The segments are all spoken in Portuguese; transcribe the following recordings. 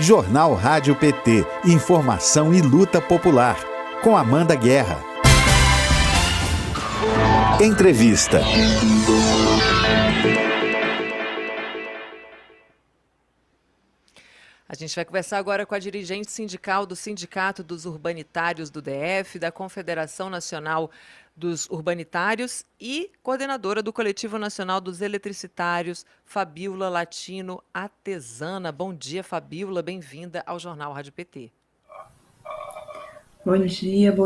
Jornal Rádio PT. Informação e luta popular. Com Amanda Guerra. Entrevista. A gente vai conversar agora com a dirigente sindical do Sindicato dos Urbanitários do DF, da Confederação Nacional dos Urbanitários e coordenadora do Coletivo Nacional dos Eletricitários, Fabíola Latino Atesana. Bom dia, Fabíola, bem-vinda ao Jornal Rádio PT. Bom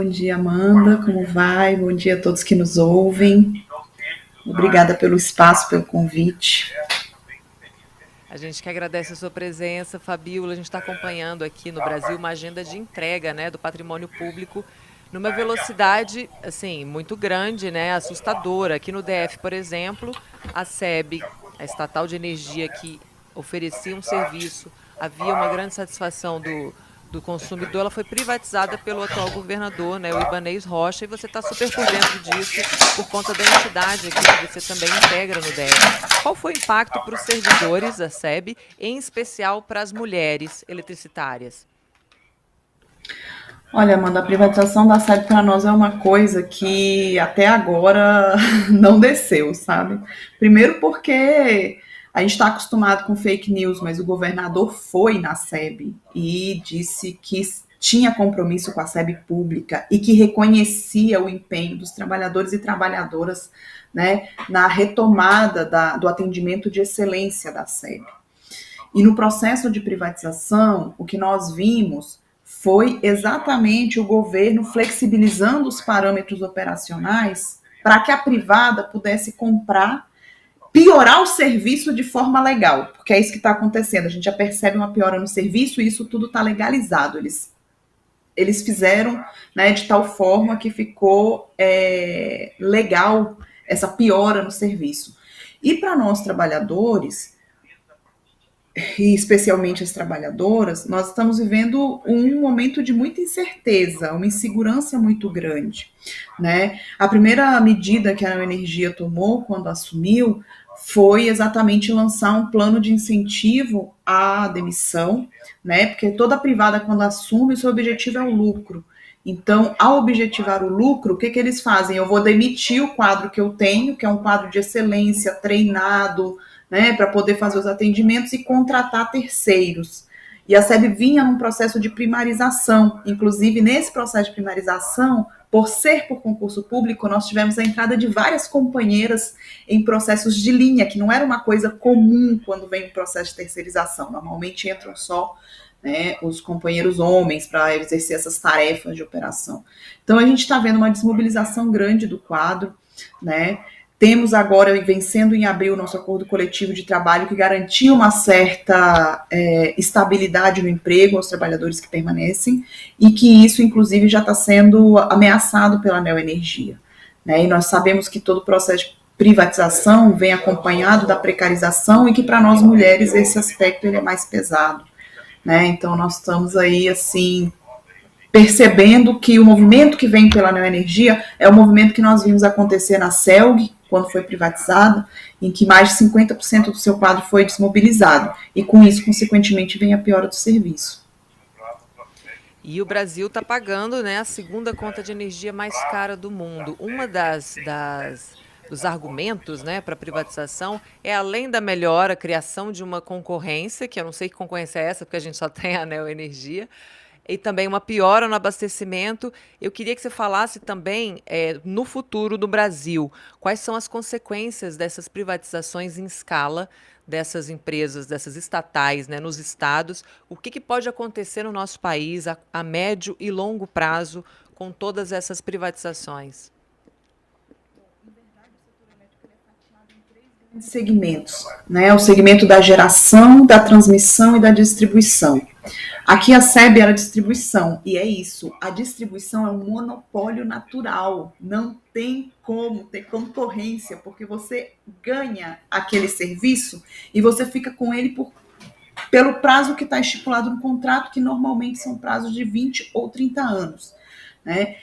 dia, Amanda, como vai? Bom dia a todos que nos ouvem. Obrigada pelo espaço, pelo convite. A gente que agradece a sua presença, Fabíola. A gente está acompanhando aqui no Brasil uma agenda de entrega, né, do patrimônio público numa velocidade assim, muito grande, né, assustadora. Aqui no DF, por exemplo, a SEB, a estatal de energia que oferecia um serviço, havia uma grande satisfação do consumidor, ela foi privatizada pelo atual governador, né, o Ibanez Rocha, e você está super por dentro disso, por conta da entidade aqui que você também integra no DF. Qual foi o impacto para os servidores da SEB, em especial para as mulheres eletricitárias? Olha, Amanda, a privatização da SEB para nós é uma coisa que até agora não desceu, sabe? Primeiro porque a gente está acostumado com fake news, mas o governador foi na SEB e disse que tinha compromisso com a SEB pública e que reconhecia o empenho dos trabalhadores e trabalhadoras, né, na retomada do atendimento de excelência da SEB. E no processo de privatização, o que nós vimos foi exatamente o governo flexibilizando os parâmetros operacionais para que a privada pudesse piorar o serviço de forma legal, porque é isso que está acontecendo. A gente já percebe uma piora no serviço e isso tudo está legalizado. Eles fizeram, né, de tal forma que ficou legal essa piora no serviço. E para nós trabalhadores, e especialmente as trabalhadoras, nós estamos vivendo um momento de muita incerteza, uma insegurança muito grande, né? A primeira medida que a Neoenergia tomou quando assumiu foi exatamente lançar um plano de incentivo à demissão, né? Porque toda privada, quando assume, o seu objetivo é o lucro. Então, ao objetivar o lucro, o que eles fazem? Eu vou demitir o quadro que eu tenho, que é um quadro de excelência, treinado, né, para poder fazer os atendimentos e contratar terceiros. E a SEB vinha num processo de primarização. Inclusive, nesse processo de primarização, por ser por concurso público, nós tivemos a entrada de várias companheiras em processos de linha, que não era uma coisa comum quando vem um processo de terceirização. Normalmente entram só, né, os companheiros homens para exercer essas tarefas de operação. Então, a gente está vendo uma desmobilização grande do quadro, né? Temos agora, vencendo em abril, o nosso acordo coletivo de trabalho que garantiu uma certa estabilidade no emprego aos trabalhadores que permanecem e que isso, inclusive, já está sendo ameaçado pela Neoenergia, né? E nós sabemos que todo o processo de privatização vem acompanhado da precarização e que, para nós mulheres, esse aspecto ele é mais pesado, né? Então, nós estamos aí, assim, percebendo que o movimento que vem pela Neoenergia é o movimento que nós vimos acontecer na CELG, quando foi privatizada, em que mais de 50% do seu quadro foi desmobilizado. E com isso, consequentemente, vem a piora do serviço. E o Brasil está pagando, né, a segunda conta de energia mais cara do mundo. Uma dos argumentos, né, para a privatização é, além da melhora, a criação de uma concorrência, que eu não sei que concorrência é essa, porque a gente só tem a Neoenergia, e também uma piora no abastecimento. Eu queria que você falasse também, no futuro do Brasil, quais são as consequências dessas privatizações em escala, dessas empresas, dessas estatais, né, nos estados, o que pode acontecer no nosso país a médio e longo prazo com todas essas privatizações? Segmentos, né? O segmento da geração, da transmissão e da distribuição. Aqui a SEB era distribuição, e é isso, a distribuição é um monopólio natural, não tem como ter concorrência, porque você ganha aquele serviço e você fica com ele pelo prazo que está estipulado no contrato, que normalmente são prazos de 20 ou 30 anos, né?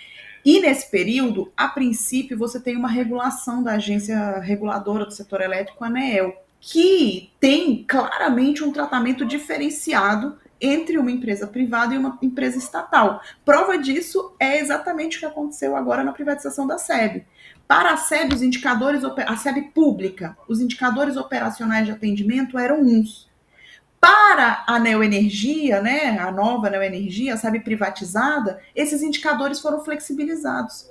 E nesse período, a princípio, você tem uma regulação da agência reguladora do setor elétrico, a ANEEL, que tem claramente um tratamento diferenciado entre uma empresa privada e uma empresa estatal. Prova disso é exatamente o que aconteceu agora na privatização da SEB. Para a SEB, a SEB pública, os indicadores operacionais de atendimento eram uns. Para a Neoenergia, né, a nova Neoenergia, a SEB privatizada, esses indicadores foram flexibilizados.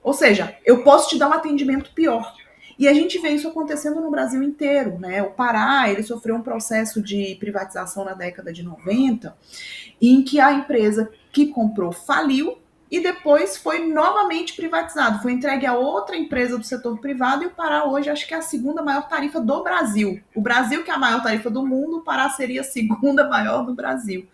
Ou seja, eu posso te dar um atendimento pior. E a gente vê isso acontecendo no Brasil inteiro, né? O Pará, ele sofreu um processo de privatização na década de 90, em que a empresa que comprou faliu e depois foi novamente privatizado. Foi entregue a outra empresa do setor privado e o Pará hoje acho que é a segunda maior tarifa do Brasil. O Brasil, que é a maior tarifa do mundo, o Pará seria a segunda maior do Brasil.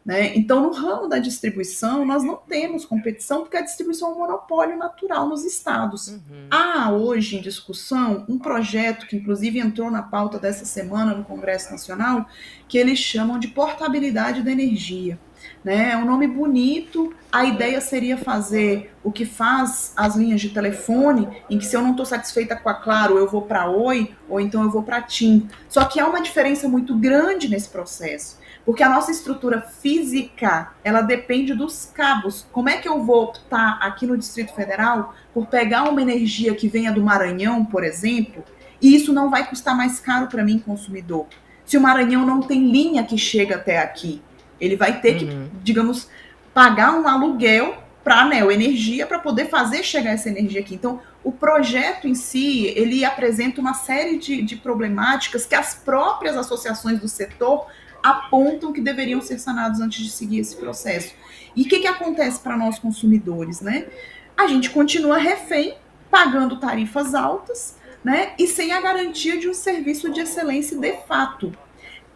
Né? Então, no ramo da distribuição, nós não temos competição, porque a distribuição é um monopólio natural nos estados. Há hoje em discussão um projeto que, inclusive, entrou na pauta dessa semana no Congresso Nacional, que eles chamam de portabilidade da energia. Né? É um nome bonito, a ideia seria fazer o que faz as linhas de telefone, em que se eu não estou satisfeita com a Claro, eu vou para Oi, ou então eu vou para TIM. Só que há uma diferença muito grande nesse processo. Porque a nossa estrutura física, ela depende dos cabos. Como é que eu vou optar aqui no Distrito Federal por pegar uma energia que venha do Maranhão, por exemplo, e isso não vai custar mais caro para mim, consumidor? Se o Maranhão não tem linha que chega até aqui, ele vai ter que, digamos, pagar um aluguel para a Neoenergia para poder fazer chegar essa energia aqui. Então, o projeto em si, ele apresenta uma série de problemáticas que as próprias associações do setor apontam que deveriam ser sanados antes de seguir esse processo. E o que acontece para nós consumidores, né? A gente continua refém, pagando tarifas altas, né? E sem a garantia de um serviço de excelência de fato.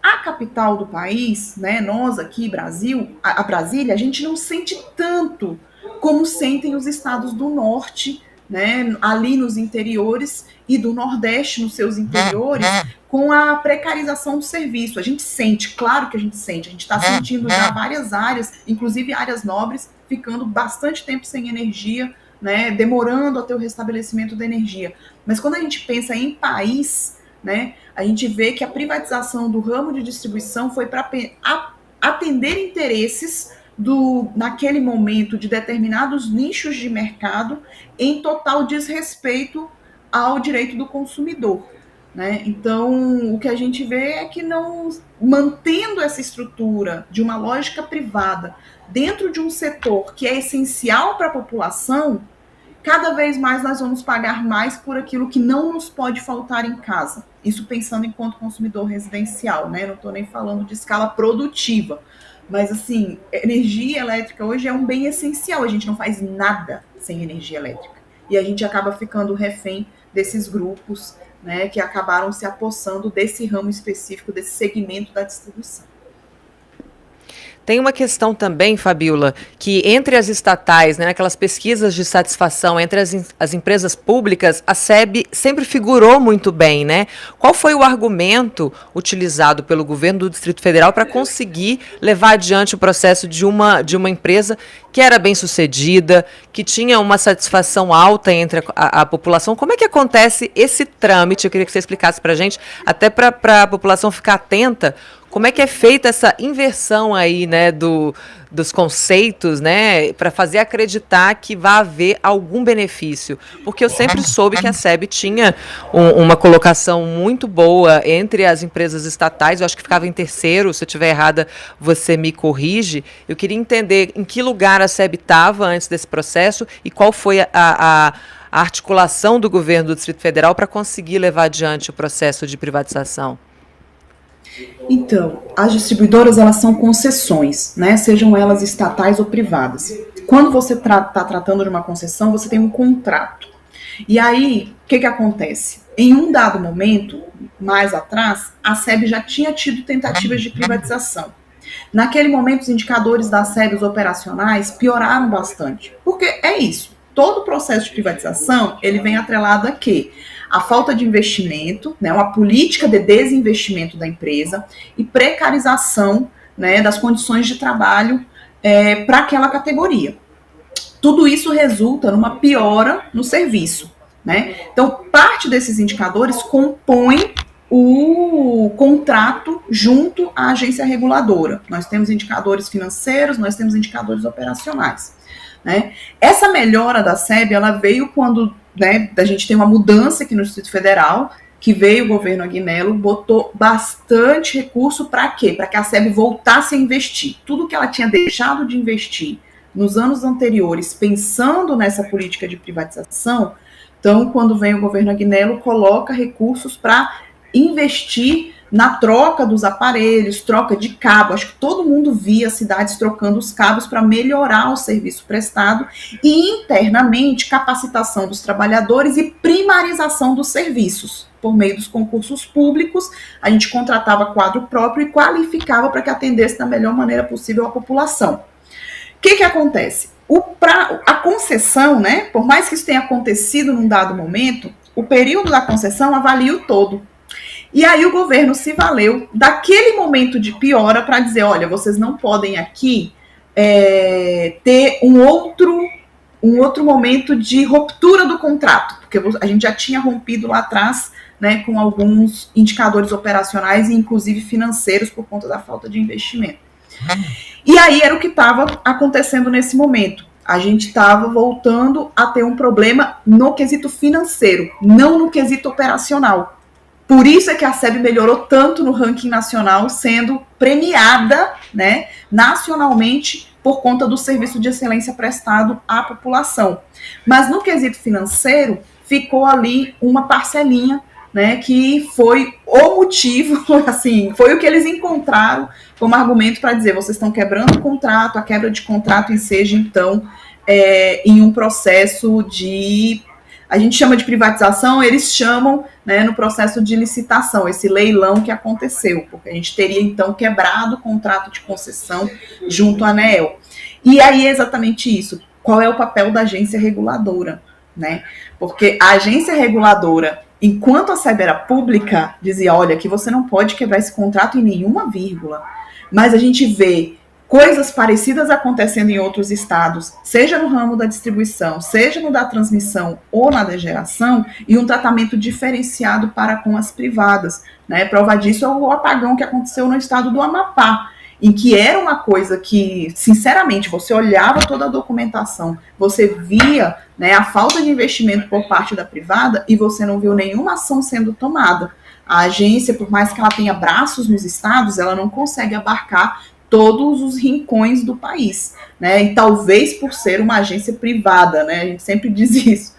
A capital do país, né? Nós aqui, Brasil, a Brasília, a gente não sente tanto como sentem os estados do norte, né? Ali nos interiores e do Nordeste nos seus interiores, com a precarização do serviço. A gente sente, claro que a gente está sentindo já várias áreas, inclusive áreas nobres, ficando bastante tempo sem energia, né, demorando até o restabelecimento da energia. Mas quando a gente pensa em país, né, a gente vê que a privatização do ramo de distribuição foi para atender interesses naquele momento de determinados nichos de mercado em total desrespeito ao direito do consumidor. Né? Então, o que a gente vê é que não mantendo essa estrutura de uma lógica privada dentro de um setor que é essencial para a população, cada vez mais nós vamos pagar mais por aquilo que não nos pode faltar em casa. Isso pensando enquanto consumidor residencial, né? Não estou nem falando de escala produtiva. Mas, assim, energia elétrica hoje é um bem essencial. A gente não faz nada sem energia elétrica. E a gente acaba ficando refém desses grupos, né, que acabaram se apossando desse ramo específico, desse segmento da distribuição. Tem uma questão também, Fabíola, que entre as estatais, né, aquelas pesquisas de satisfação entre as empresas públicas, a SEB sempre figurou muito bem, né? Qual foi o argumento utilizado pelo governo do Distrito Federal para conseguir levar adiante o processo de uma empresa que era bem sucedida, que tinha uma satisfação alta entre a população? Como é que acontece esse trâmite? Eu queria que você explicasse para a gente, até para a população ficar atenta. Como é que é feita essa inversão aí, né, dos conceitos, né, para fazer acreditar que vai haver algum benefício? Porque eu sempre soube que a SEB tinha uma colocação muito boa entre as empresas estatais, eu acho que ficava em terceiro, se eu estiver errada, você me corrige. Eu queria entender em que lugar a SEB estava antes desse processo e qual foi a articulação do governo do Distrito Federal para conseguir levar adiante o processo de privatização. Então, as distribuidoras, elas são concessões, né? Sejam elas estatais ou privadas. Quando você está tratando de uma concessão, você tem um contrato. E aí, o que acontece? Em um dado momento, mais atrás, a SEB já tinha tido tentativas de privatização. Naquele momento, os indicadores da SEB, os operacionais, pioraram bastante. Porque é isso. Todo o processo de privatização, ele vem atrelado a quê? A falta de investimento, né, uma política de desinvestimento da empresa e precarização, né, das condições de trabalho para aquela categoria. Tudo isso resulta numa piora no serviço. Né? Então, parte desses indicadores compõe o contrato junto à agência reguladora. Nós temos indicadores financeiros, nós temos indicadores operacionais. Né? Essa melhora da SEB, ela veio quando, né, a gente tem uma mudança aqui no Distrito Federal, que veio o governo Agnello, botou bastante recurso para quê? Para que a SEB voltasse a investir. Tudo que ela tinha deixado de investir nos anos anteriores, pensando nessa política de privatização, então, quando vem o governo Agnello, coloca recursos para investir na troca dos aparelhos, troca de cabo. Acho que todo mundo via cidades trocando os cabos para melhorar o serviço prestado e, internamente, capacitação dos trabalhadores e primarização dos serviços. Por meio dos concursos públicos, a gente contratava quadro próprio e qualificava para que atendesse da melhor maneira possível a população. O que acontece? A concessão, né, por mais que isso tenha acontecido num dado momento, o período da concessão avalia o todo. E aí o governo se valeu daquele momento de piora para dizer, olha, vocês não podem aqui ter um outro momento de ruptura do contrato, porque a gente já tinha rompido lá atrás, né, com alguns indicadores operacionais e inclusive financeiros por conta da falta de investimento. E aí era o que estava acontecendo nesse momento. A gente estava voltando a ter um problema no quesito financeiro, não no quesito operacional. Por isso é que a SEB melhorou tanto no ranking nacional, sendo premiada, né, nacionalmente por conta do serviço de excelência prestado à população. Mas no quesito financeiro, ficou ali uma parcelinha, né, que foi o motivo, assim, foi o que eles encontraram como argumento para dizer, vocês estão quebrando o contrato, a quebra de contrato enseja, então, em um processo de, a gente chama de privatização, eles chamam, né, no processo de licitação, esse leilão que aconteceu, porque a gente teria, então, quebrado o contrato de concessão junto à ANEEL. E aí é exatamente isso, qual é o papel da agência reguladora, né, porque a agência reguladora, enquanto a SEB era pública, dizia, olha, que você não pode quebrar esse contrato em nenhuma vírgula. Mas a gente vê coisas parecidas acontecendo em outros estados, seja no ramo da distribuição, seja no da transmissão ou na da geração, e um tratamento diferenciado para com as privadas. Né? Prova disso é o apagão que aconteceu no estado do Amapá, em que era uma coisa que, sinceramente, você olhava toda a documentação, você via, né, a falta de investimento por parte da privada e você não viu nenhuma ação sendo tomada. A agência, por mais que ela tenha braços nos estados, ela não consegue abarcar todos os rincões do país, né? E talvez por ser uma agência privada, né? A gente sempre diz isso.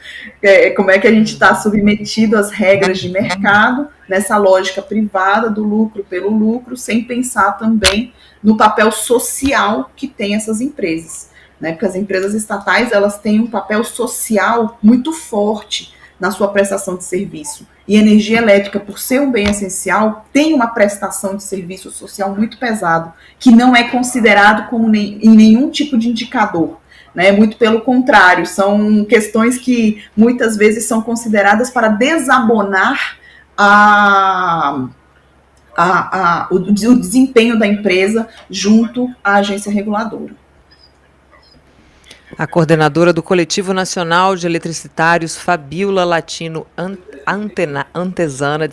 Como é que a gente está submetido às regras de mercado, nessa lógica privada do lucro pelo lucro, sem pensar também no papel social que tem essas empresas, né? Porque as empresas estatais, elas têm um papel social muito forte na sua prestação de serviço. E energia elétrica, por ser um bem essencial, tem uma prestação de serviço social muito pesado, que não é considerado como em nenhum tipo de indicador. Né? Muito pelo contrário, são questões que muitas vezes são consideradas para desabonar o desempenho da empresa junto à agência reguladora. A coordenadora do Coletivo Nacional de Eletricitários, Fabíola Latino Antezana,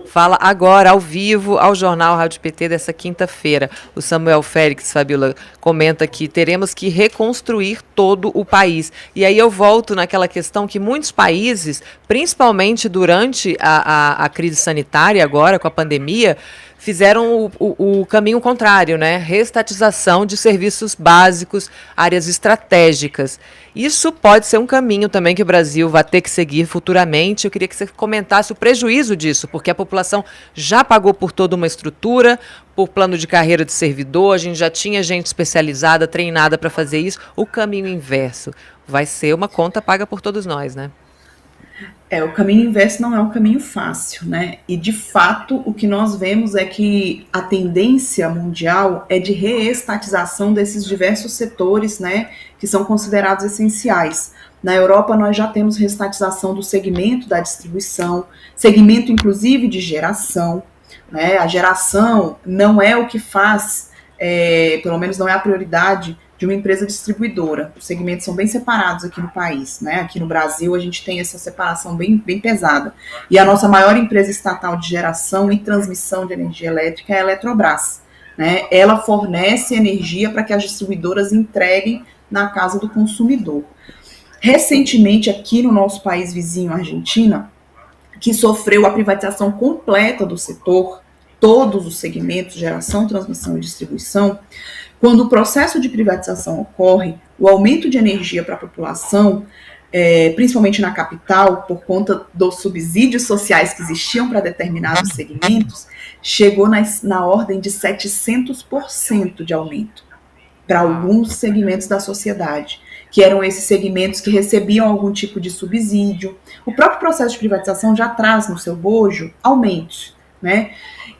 fala agora, ao vivo, ao Jornal Rádio PT dessa quinta-feira. O Samuel Félix, Fabíola, comenta que teremos que reconstruir todo o país. E aí eu volto naquela questão que muitos países, principalmente durante a crise sanitária agora, com a pandemia, fizeram o caminho contrário, né? Reestatização de serviços básicos, áreas estratégicas. Isso pode ser um caminho também que o Brasil vai ter que seguir futuramente. Eu queria que você comentasse o prejuízo disso, porque a população já pagou por toda uma estrutura, por plano de carreira de servidor, a gente já tinha gente especializada, treinada para fazer isso. O caminho inverso vai ser uma conta paga por todos nós, né? O caminho inverso não é um caminho fácil, né? E, de fato, o que nós vemos é que a tendência mundial é de reestatização desses diversos setores, né, que são considerados essenciais. Na Europa, nós já temos reestatização do segmento da distribuição, segmento, inclusive, de geração. Né? A geração não é o que faz, pelo menos não é a prioridade de uma empresa distribuidora. Os segmentos são bem separados aqui no país, né? Aqui no Brasil a gente tem essa separação bem pesada. E a nossa maior empresa estatal de geração e transmissão de energia elétrica é a Eletrobras, né? Ela fornece energia para que as distribuidoras entreguem na casa do consumidor. Recentemente, aqui no nosso país vizinho, Argentina, que sofreu a privatização completa do setor, todos os segmentos, geração, transmissão e distribuição, quando o processo de privatização ocorre, o aumento de energia para a população, principalmente na capital, por conta dos subsídios sociais que existiam para determinados segmentos, chegou na ordem de 700% de aumento para alguns segmentos da sociedade, que eram esses segmentos que recebiam algum tipo de subsídio. O próprio processo de privatização já traz no seu bojo aumentos, né?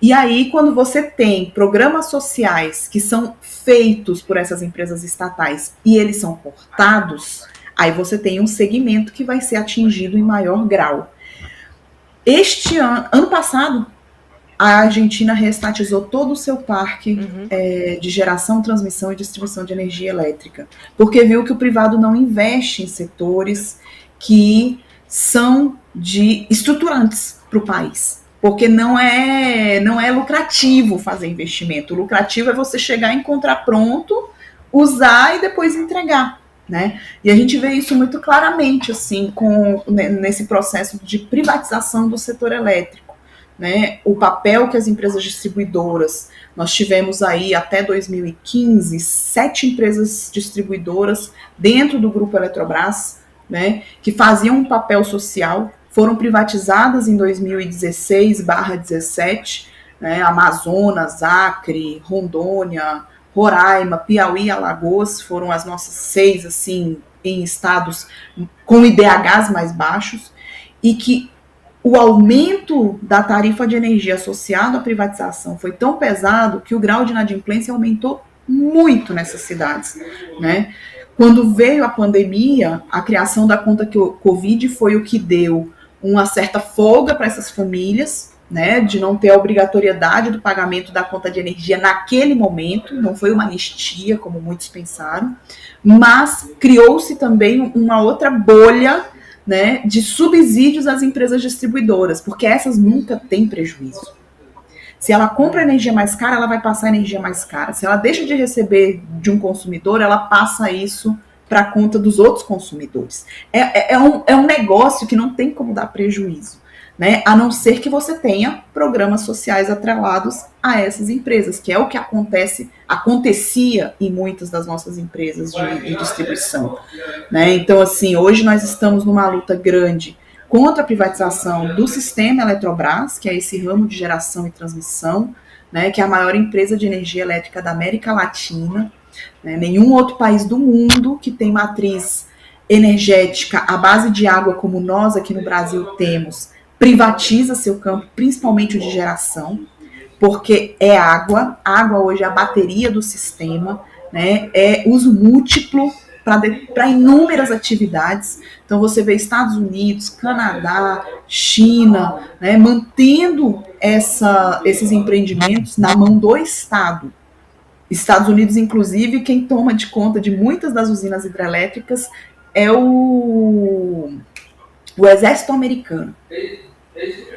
E aí, quando você tem programas sociais que são feitos por essas empresas estatais e eles são cortados, aí você tem um segmento que vai ser atingido em maior grau. Este ano passado, a Argentina reestatizou todo o seu parque de geração, transmissão e distribuição de energia elétrica, porque viu que o privado não investe em setores que são estruturantes para o país. Porque não é lucrativo fazer investimento. O lucrativo é você chegar, encontrar pronto, usar e depois entregar, né? E a gente vê isso muito claramente, assim, nesse processo de privatização do setor elétrico, né? O papel que as empresas distribuidoras, nós tivemos aí até 2015, 7 empresas distribuidoras dentro do grupo Eletrobras, né, que faziam um papel social, foram privatizadas em 2016/17, né, Amazonas, Acre, Rondônia, Roraima, Piauí e Alagoas foram as nossas 6, assim, em estados com IDHs mais baixos, e que o aumento da tarifa de energia associado à privatização foi tão pesado que o grau de inadimplência aumentou muito nessas cidades, né? Quando veio a pandemia, a criação da conta que o Covid foi o que deu uma certa folga para essas famílias, né, de não ter a obrigatoriedade do pagamento da conta de energia naquele momento, não foi uma anistia, como muitos pensaram, mas criou-se também uma outra bolha, né, de subsídios às empresas distribuidoras, porque essas nunca têm prejuízo. Se ela compra energia mais cara, ela vai passar energia mais cara. Se ela deixa de receber de um consumidor, ela passa isso para a conta dos outros consumidores. É um negócio que não tem como dar prejuízo, né? A não ser que você tenha programas sociais atrelados a essas empresas, que é o que acontecia em muitas das nossas empresas de distribuição, né? Então, assim, hoje nós estamos numa luta grande contra a privatização do sistema Eletrobras, que é esse ramo de geração e transmissão, né, que é a maior empresa de energia elétrica da América Latina. Né, nenhum outro país do mundo que tem matriz energética à base de água como nós aqui no Brasil temos, privatiza seu campo, principalmente o de geração, porque é água hoje é a bateria do sistema, né, é uso múltiplo para inúmeras atividades. Então você vê Estados Unidos, Canadá, China, né, mantendo esses empreendimentos na mão do Estado. Estados Unidos, inclusive, quem toma de conta de muitas das usinas hidrelétricas é o exército americano.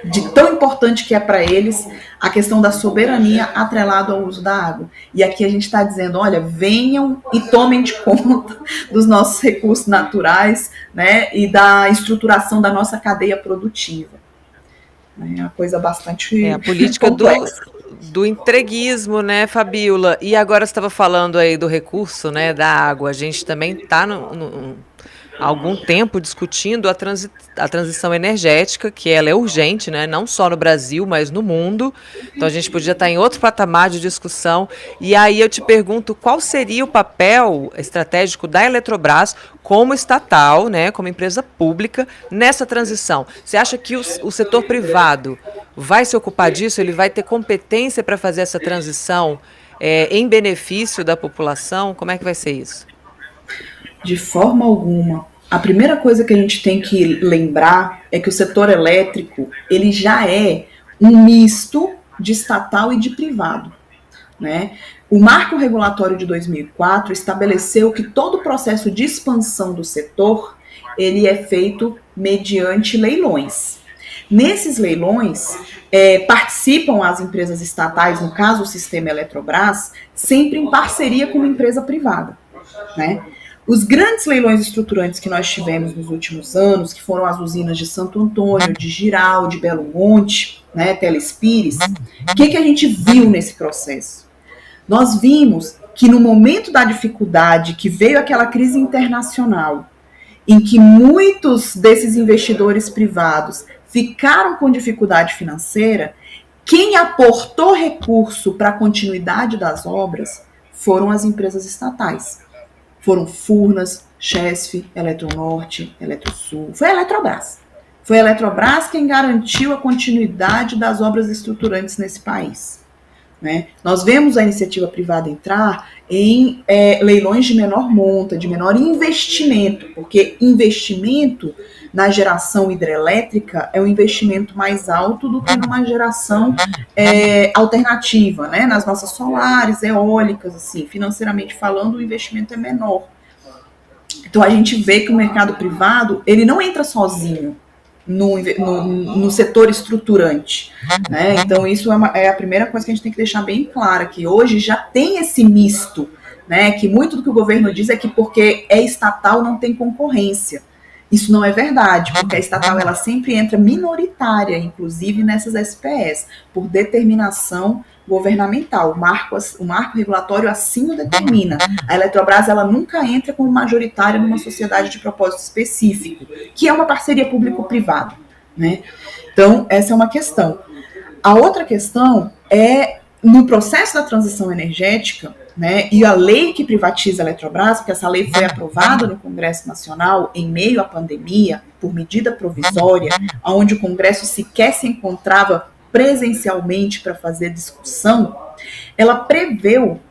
De tão importante que é para eles a questão da soberania atrelada ao uso da água. E aqui a gente está dizendo, olha, venham e tomem de conta dos nossos recursos naturais, né, e da estruturação da nossa cadeia produtiva. É uma coisa bastante a política do entreguismo, né, Fabíola? E agora você estava falando aí do recurso, né, da água. A gente também está há algum tempo discutindo a transição energética, que ela é urgente, né? Não só no Brasil, mas no mundo. Então a gente podia estar em outro patamar de discussão. E aí eu te pergunto, qual seria o papel estratégico da Eletrobras como estatal, né, como empresa pública, nessa transição? Você acha que o setor privado vai se ocupar disso? Ele vai ter competência para fazer essa transição em benefício da população? Como é que vai ser isso? De forma alguma. A primeira coisa que a gente tem que lembrar é que o setor elétrico, ele já é um misto de estatal e de privado, né? O marco regulatório de 2004 estabeleceu que todo o processo de expansão do setor, ele é feito mediante leilões. Nesses leilões, participam as empresas estatais, no caso o Sistema Eletrobras, sempre em parceria com uma empresa privada, né? Os grandes leilões estruturantes que nós tivemos nos últimos anos, que foram as usinas de Santo Antônio, de Jirau, de Belo Monte, né, Telespires, o que a gente viu nesse processo? Nós vimos que no momento da dificuldade, que veio aquela crise internacional, em que muitos desses investidores privados ficaram com dificuldade financeira, quem aportou recurso para a continuidade das obras foram as empresas estatais. Foram Furnas, Chesf, Eletronorte, Eletrosul. Foi a Eletrobras. Foi a Eletrobras quem garantiu a continuidade das obras estruturantes nesse país, né? Nós vemos a iniciativa privada entrar em leilões de menor monta, de menor investimento, porque investimento na geração hidrelétrica é um investimento mais alto do que numa geração alternativa, né? Nas nossas solares, eólicas, assim, financeiramente falando, o investimento é menor. Então a gente vê que o mercado privado, ele não entra sozinho no setor estruturante, né? Então isso é a primeira coisa que a gente tem que deixar bem clara, que hoje já tem esse misto, né? Que muito do que o governo diz é que porque é estatal não tem concorrência. Isso não é verdade, porque a estatal ela sempre entra minoritária, inclusive nessas SPS, por determinação governamental. O marco regulatório assim o determina. A Eletrobras ela nunca entra como majoritária numa sociedade de propósito específico, que é uma parceria público-privada, né? Então, essa é uma questão. A outra questão é, no processo da transição energética, né, e a lei que privatiza a Eletrobras, porque essa lei foi aprovada no Congresso Nacional em meio à pandemia, por medida provisória, onde o Congresso sequer se encontrava presencialmente para fazer discussão, ela preveu,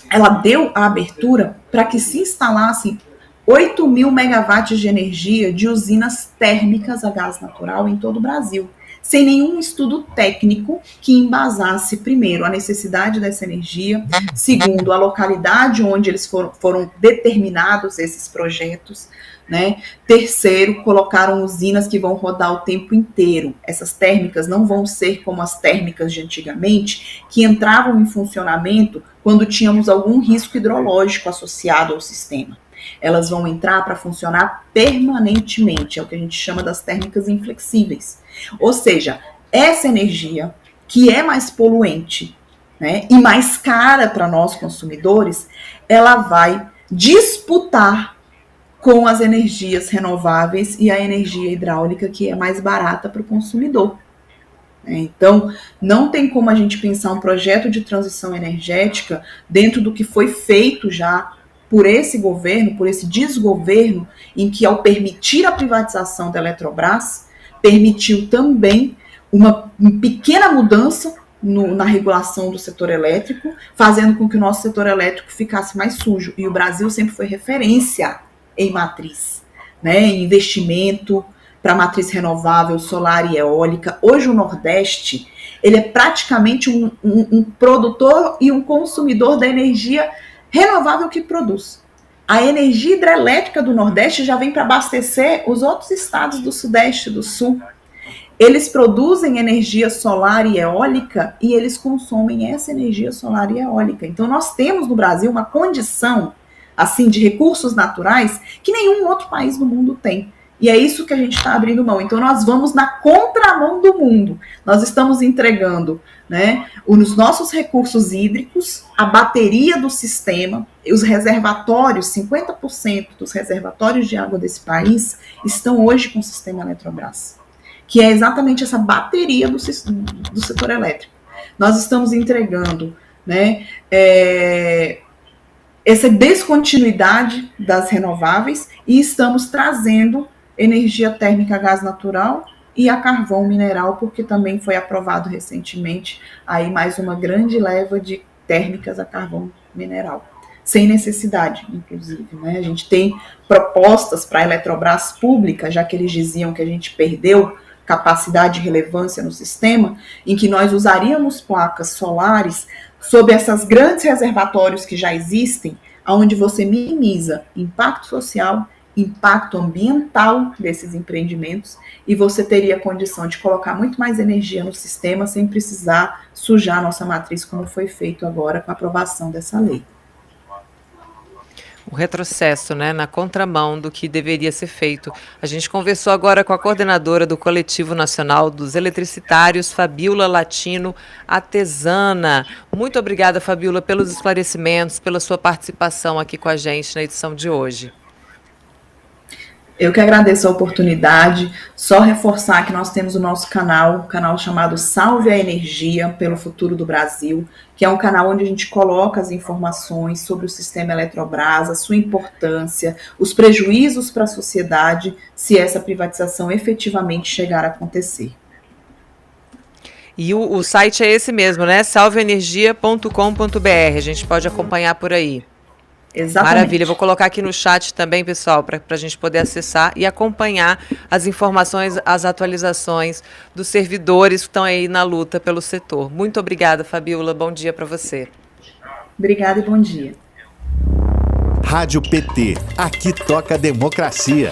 ela deu a abertura para que se instalassem 8 mil megawatts de energia de usinas térmicas a gás natural em todo o Brasil, sem nenhum estudo técnico que embasasse, primeiro, a necessidade dessa energia, segundo, a localidade onde eles foram determinados esses projetos, né? Terceiro, colocaram usinas que vão rodar o tempo inteiro. Essas térmicas não vão ser como as térmicas de antigamente, que entravam em funcionamento quando tínhamos algum risco hidrológico associado ao sistema. Elas vão entrar para funcionar permanentemente, é o que a gente chama das térmicas inflexíveis. Ou seja, essa energia, que é mais poluente, né, e mais cara para nós consumidores, ela vai disputar com as energias renováveis e a energia hidráulica, que é mais barata para o consumidor. Então, não tem como a gente pensar um projeto de transição energética dentro do que foi feito já por esse governo, por esse desgoverno, em que ao permitir a privatização da Eletrobras, permitiu também uma pequena mudança na regulação do setor elétrico, fazendo com que o nosso setor elétrico ficasse mais sujo. E o Brasil sempre foi referência em matriz, né, em investimento para matriz renovável, solar e eólica. Hoje o Nordeste, ele é praticamente um produtor e um consumidor da energia renovável que produz. A energia hidrelétrica do Nordeste já vem para abastecer os outros estados do Sudeste e do Sul. Eles produzem energia solar e eólica e eles consomem essa energia solar e eólica. Então nós temos no Brasil uma condição assim de recursos naturais que nenhum outro país do mundo tem. E é isso que a gente está abrindo mão. Então nós vamos na contramão do mundo. Nós estamos entregando, né, os nossos recursos hídricos, a bateria do sistema, os reservatórios, 50% dos reservatórios de água desse país estão hoje com o sistema Eletrobras, que é exatamente essa bateria do setor elétrico. Nós estamos entregando, né, essa descontinuidade das renováveis e estamos trazendo energia térmica a gás natural e a carvão mineral, porque também foi aprovado recentemente aí mais uma grande leva de térmicas a carvão mineral, sem necessidade, inclusive, né? A gente tem propostas para a Eletrobras pública, já que eles diziam que a gente perdeu capacidade e relevância no sistema, em que nós usaríamos placas solares sob esses grandes reservatórios que já existem, onde você minimiza impacto social, impacto ambiental desses empreendimentos, e você teria condição de colocar muito mais energia no sistema sem precisar sujar a nossa matriz, como foi feito agora com a aprovação dessa lei. O retrocesso, né, na contramão do que deveria ser feito. A gente conversou agora com a coordenadora do Coletivo Nacional dos Eletricitários, Fabíola Latino Atesana. Muito obrigada, Fabíola, pelos esclarecimentos, pela sua participação aqui com a gente na edição de hoje. Eu que agradeço a oportunidade, só reforçar que nós temos o nosso canal chamado Salve a Energia pelo Futuro do Brasil, que é um canal onde a gente coloca as informações sobre o sistema Eletrobras, a sua importância, os prejuízos para a sociedade, se essa privatização efetivamente chegar a acontecer. E o site é esse mesmo, né? salveenergia.com.br, a gente pode acompanhar por aí. Exatamente. Maravilha, vou colocar aqui no chat também, pessoal, para a gente poder acessar e acompanhar as informações, as atualizações dos servidores que estão aí na luta pelo setor. Muito obrigada, Fabíola, bom dia para você. Obrigada e bom dia. Rádio PT, aqui toca democracia.